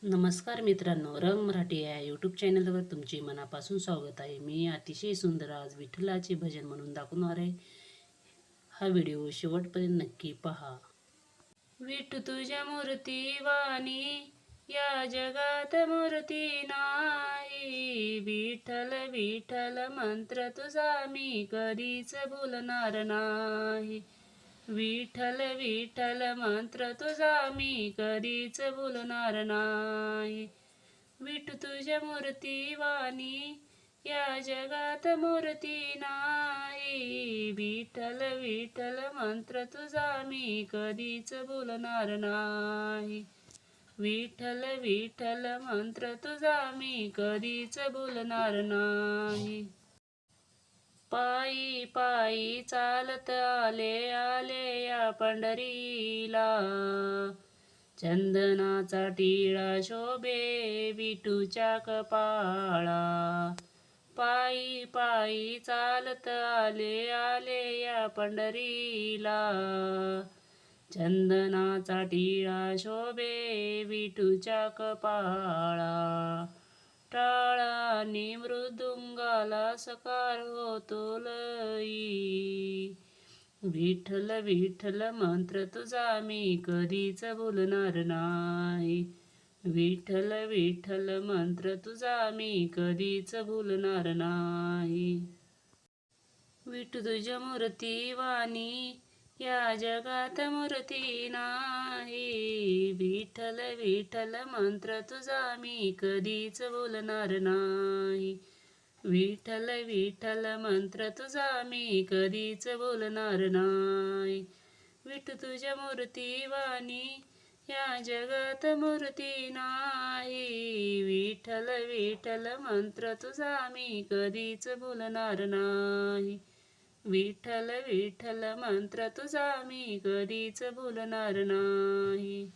नमस्कार मित्रांनो, रंग मराठी या यूट्यूब चॅनलवर तुमचे मनापासून स्वागत आहे. मी अतिशय सुंदर आज विठ्ठलाचे भजन म्हणून दाखवणार आहे. हा व्हिडिओ शेवटपर्यंत नक्की पहा. विठू तुझ्या मूर्ती वाणी या जगात मूर्ती नाही. विठ्ठल विठ्ठल मंत्र तुझा मी कधीच भुलणार नाही. विठ्ठल विठ्ठल मंत्र तुझा मी कधीच भुलणार नाही. विठू तुझ्या मूर्ती वाणी या जगात मूर्ती नाही. विठ्ठल विठ्ठल मंत्र तुझा मी कधीच भुलणार नाही. विठ्ठल विठ्ठल मंत्र तुझा मी कधीच भुलणार नाही. पायी पायी चालत आले आले या पंढरीला. चंदनाचा टिळा शोभे विठूच्या कपाळा. पायी पायी चालत आले आले या पंढरीला. चंदनाचा टिळा शोभे विठूच्या कपाळा. टाळाने मृदुंगाला सकार होतो लई. विठ्ठल विठ्ठल मंत्र तुझा मी कधीच भुलणार नाही. विठ्ठल विठ्ठल मंत्र तुझा मी कधीच भुलणार नाही. विठू तुझ्या मूर्ती वाणी या जगात मूर्ती नाही. विठ्ठल विठ्ठल मंत्र तुझा मी कधीच भुलणार नाही. विठ्ठल विठ्ठल मंत्र तुझा मी कधीच भुलणार नाही. विठू तुझ्या मूर्ती वाणी या जगात मूर्ती नाही. विठ्ठल विठ्ठल मंत्र तुझा मी कधीच भुलणार नाही. विठ्ठल विठ्ठल मंत्र तुझा मी कधीच भुलणार नाही.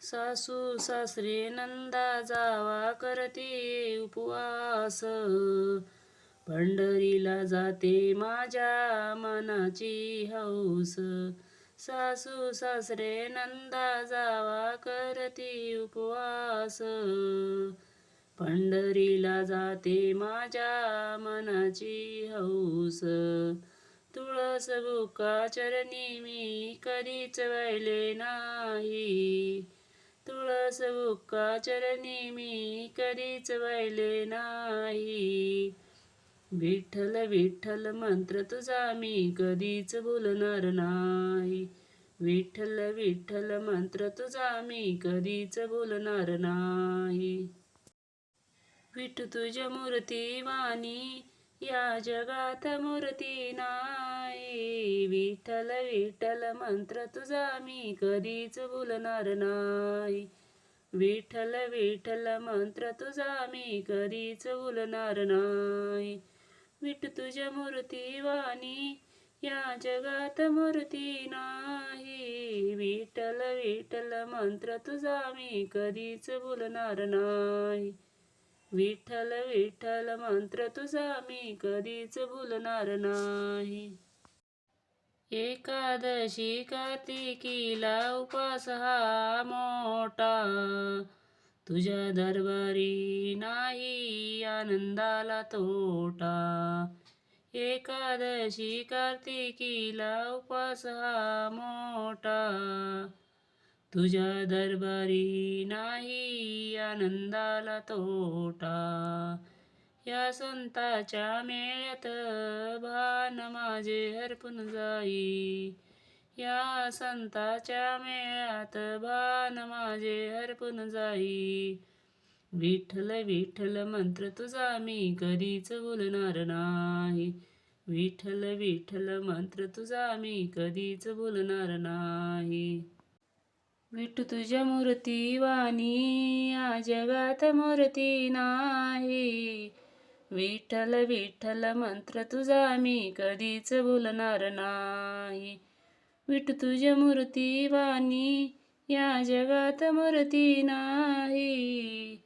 सासू सासरे नंदा जावा करते उपवास. पंढरीला जाते माझ्या मनाची हौस. सासू सासरे नंदा जावा करते उपवास. पंढरीला जाते माझ्या मनाची हौस. तुळस बुका चरणी मी कधीच वाहिले नाही. तुळस बुका चरणी मी कधीच वाहिले नाही. विठ्ठल विठ्ठल मंत्र तुझा मी कधीच भुलणार नाही. विठ्ठल विठ्ठल मंत्र तुझा मी कधीच भुलणार नाही. विठू तुझ्या मूर्ती वाणी या जगात मूर्ती नाही. विठ्ठल विठ्ठल मंत्र तुझा मी कधीच भुलणार नाही. विठ्ठल विठ्ठल मंत्र तुझा मी कधीच भुलणार नाही. विठू तुझ्या मूर्ती वाणी या जगात मूर्ती नाही. विठ्ठल विठ्ठल मंत्र तुझा मी कधीच भुलणार नाही. विठ्ठल विठ्ठल मंत्र तुझा मी कधीच भुलणार नाही. एकादशी कार्तिकीला उपास हा मोठा. तुझ्या दरबारी नाही आनंदाला तोटा. एकादशी कार्तिकीला उपास हा मोठा. तुझ्या दरबारी नाही आनंदाला तोटा. या संताच्या मेळ्यात भान माझे हरपून जाई. या संताच्या मेळ्यात भान माझे हरपून जाई. विठ्ठल विठ्ठल मंत्र तुझा मी कधीच भुलणार नाही. विठ्ठल विठ्ठल मंत्र तुझा मी कधीच भुलणार नाही. विठू तुझ्या मूर्ती वाणी या जगात मूर्ती नाही. विठ्ठल विठ्ठल मंत्र तुझा मी कधीच भुलणार नाही. विठू तुझ्या मूर्ती वाणी या जगात मूर्ती नाही.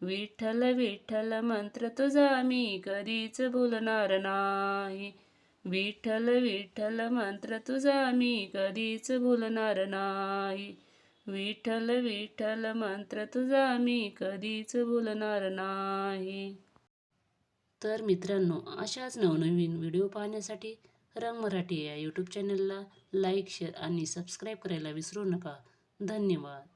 विठ्ठल विठ्ठल मंत्र तुझा मी कधीच भुलणार नाही. विठ्ठल विठ्ठल मंत्र तुझा मी कधीच भुलणार नाही. विठ्ठल विठ्ठल मंत्र तुझा मी कधीच बोलणार नाही. तर मित्रांनो, अशाच नवनवीन व्हिडिओ पाहण्यासाठी रंग मराठी या यूट्यूब चॅनलला लाईक, शेअर आणि सबस्क्राईब करायला विसरू नका. धन्यवाद.